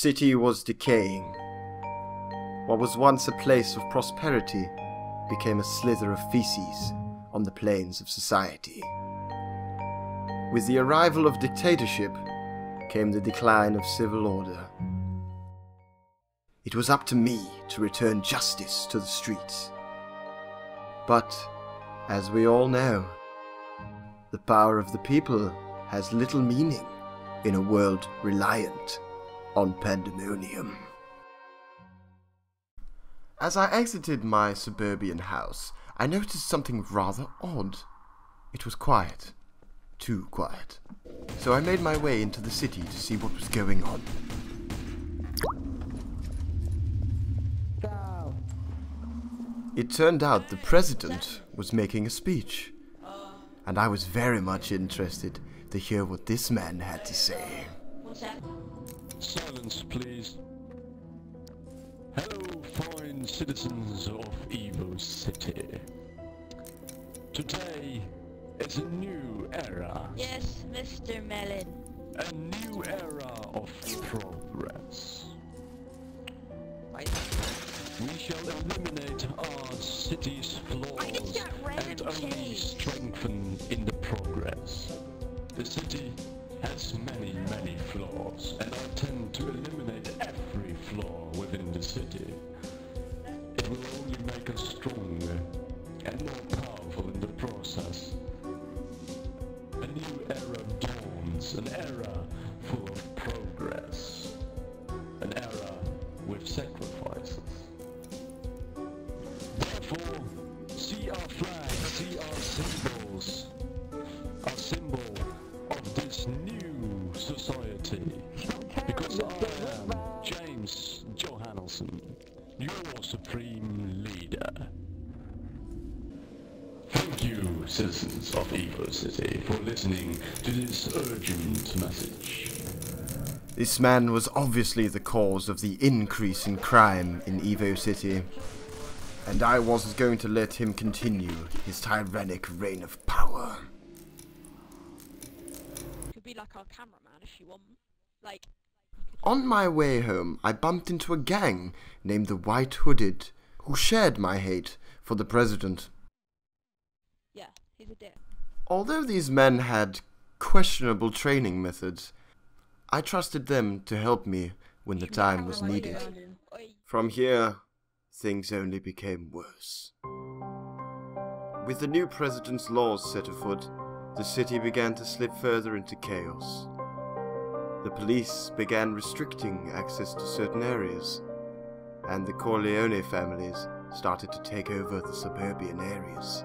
city was decaying. What was once a place of prosperity became a slither of feces on the plains of society. With the arrival of dictatorship came the decline of civil order. It was up to me to return justice to the streets. But, as we all know, the power of the people has little meaning in a world reliant on pandemonium. As I exited my suburban house, I noticed something rather odd. It was quiet. Too quiet. So I made my way into the city to see what was going on. It turned out the president was making a speech, and I was very much interested to hear what this man had to say. Silence, please. Hello, fine citizens of Evo City. Today is a new era. Yes, Mr. Melon. A new era of progress. We shall eliminate our city's flaws and only strengthen in the progress. The city has many, many flaws, and I tend to eliminate every flaw within the city. It will only make us stronger and more powerful in the process. A new era dawns, an era full of progress, an era with sacrifices. Therefore, see our flag, see our symbols, a symbol of this new society. Because I am James Johannesson, your supreme leader. Thank you, citizens of Evo City, for listening to this urgent message. This man was obviously the cause of the increase in crime in Evo City, and I wasn't going to let him continue his tyrannic reign of power. Could be like our cameraman if you want. Like. On my way home, I bumped into a gang named the White Hooded, who shared my hate for the president. Yeah, he's a dick. Although these men had questionable training methods, I trusted them to help me when the time was needed. From here, things only became worse. With the new president's laws set afoot, the city began to slip further into chaos. The police began restricting access to certain areas, and the Corleone families started to take over the suburban areas.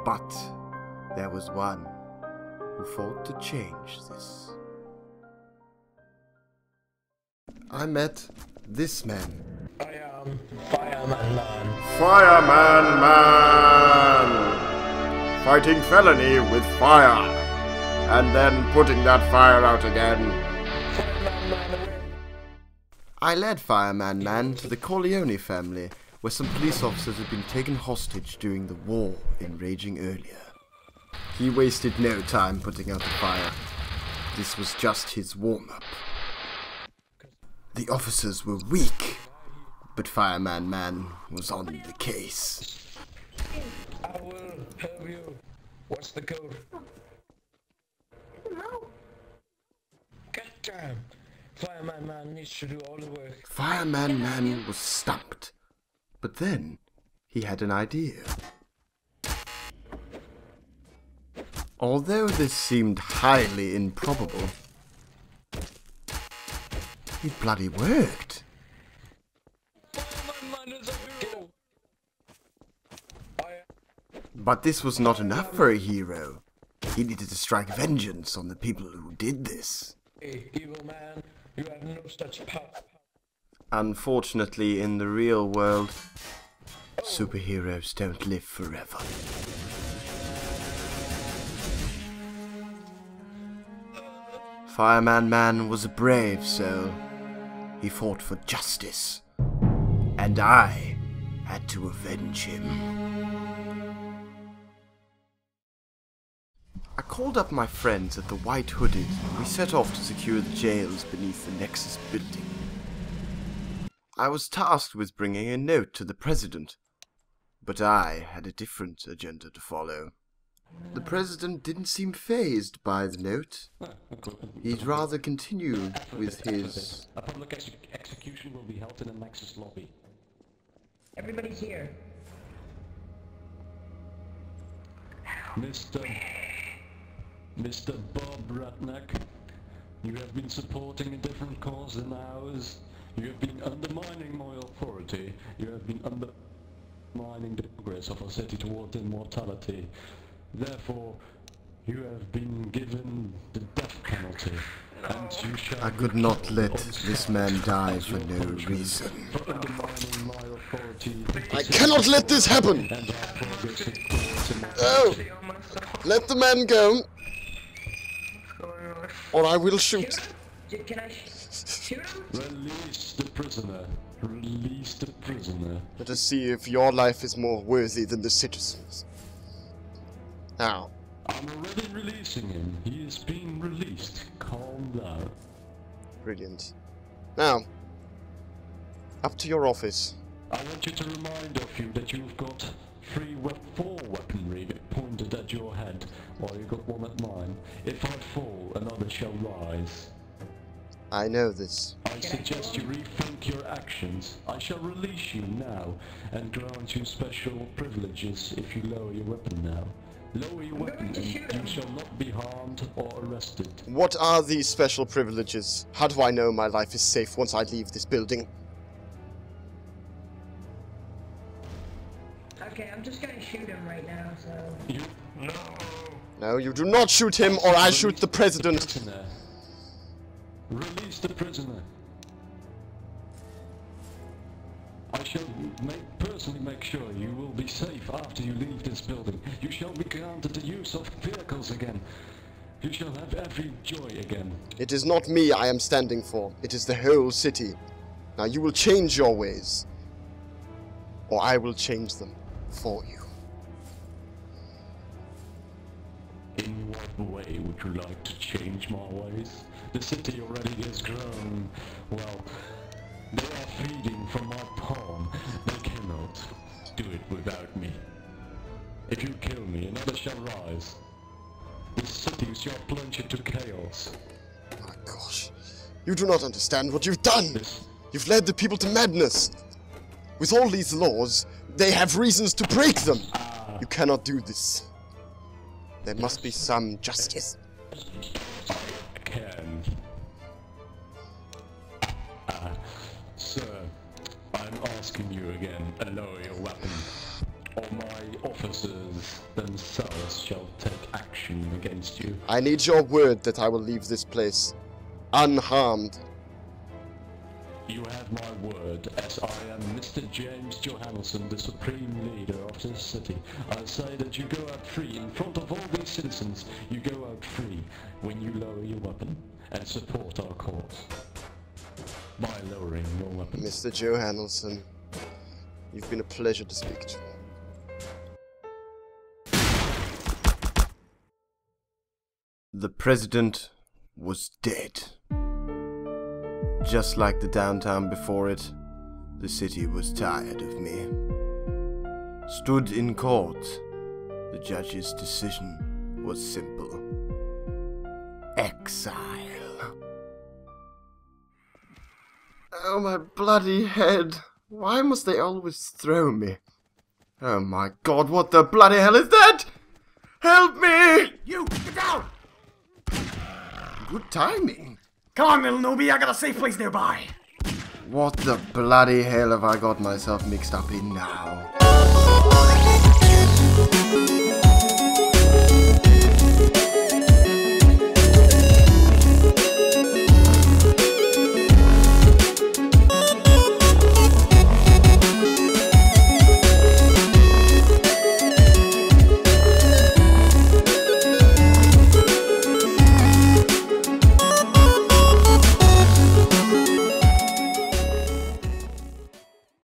But there was one who fought to change this. I met this man. I am Fireman Man. Fireman Man! Fighting felony with fire, and then putting that fire out again. I led Fireman Man to the Corleone family, where some police officers had been taken hostage during the war raging earlier. He wasted no time putting out the fire. This was just his warm-up. The officers were weak, but Fireman Man was on the case. I will help you. What's the code? No. Goddamn. Fireman Man needs to do all the work. Fireman Man was stumped, but then he had an idea. Although this seemed highly improbable, it bloody worked. But this was not enough for a hero. He needed to strike vengeance on the people who did this. Hey, evil man, you have no such power. Unfortunately, in the real world, superheroes don't live forever. Fireman Man was a brave soul. He fought for justice, and I had to avenge him. A called up my friends at the White Hooded and we set off to secure the jails beneath the Nexus building. I was tasked with bringing a note to the President, but I had a different agenda to follow. The President didn't seem fazed by the note. He'd rather continue with his... A public execution will be held in the Nexus lobby. Everybody's here. Mr. Bob Ratnack, you have been supporting a different cause than ours. You have been undermining my authority. You have been undermining the progress of our city toward immortality. Therefore, you have been given the death penalty. And you shall I could not let this man die for no reason. for undermining my authority. I cannot let this happen! And our progress towards immortality. Oh! Let the man go, or I will shoot. Can I shoot him? Release the prisoner. Release the prisoner. Let us see if your life is more worthy than the citizens. Now. I'm already releasing him. He is being released. Calm down. Brilliant. Now, up to your office. I want you to remind of you that you've got 4 weaponry pointed at your head, while you got one at mine. If I fall, another shall rise. I know this. I suggest you rethink your actions. I shall release you now, and grant you special privileges if you lower your weapon now. Lower your weapon and you shall not be harmed or arrested. What are these special privileges? How do I know my life is safe once I leave this building? Okay, I'm just gonna shoot him right now, so... You... No! No, you do not shoot him or I shoot the President! Prisoner. Release the prisoner. I shall personally make sure you will be safe after you leave this building. You shall be granted the use of vehicles again. You shall have every joy again. It is not me I am standing for. It is the whole city. Now you will change your ways. Or I will change them for you. In what way would you like to change my ways? The city already has grown. Well, they are feeding from my palm. They cannot do it without me. If you kill me, another shall rise. This city shall plunge into chaos. My gosh. You do not understand what you've done! You've led the people to madness! With all these laws, they have reasons to break them! You cannot do this. There must be some justice. I can. Sir, I'm asking you again, lower your weapon, or my officers themselves shall take action against you. I need your word that I will leave this place unharmed. You have my word, as I am Mr. James Johannesson, the supreme leader of this city. I say that you go out free in front of all these citizens. You go out free when you lower your weapon and support our cause. By lowering your weapon. Mr. Johannesson, you've been a pleasure to speak to. The President was dead. Just like the downtown before it, the city was tired of me. Stood in court, the judge's decision was simple. Exile. Oh, my bloody head. Why must they always throw me? Oh my god, what the bloody hell is that? Help me! You, get down! Good timing. Come on, little newbie, I got a safe place nearby. What the bloody hell have I got myself mixed up in now?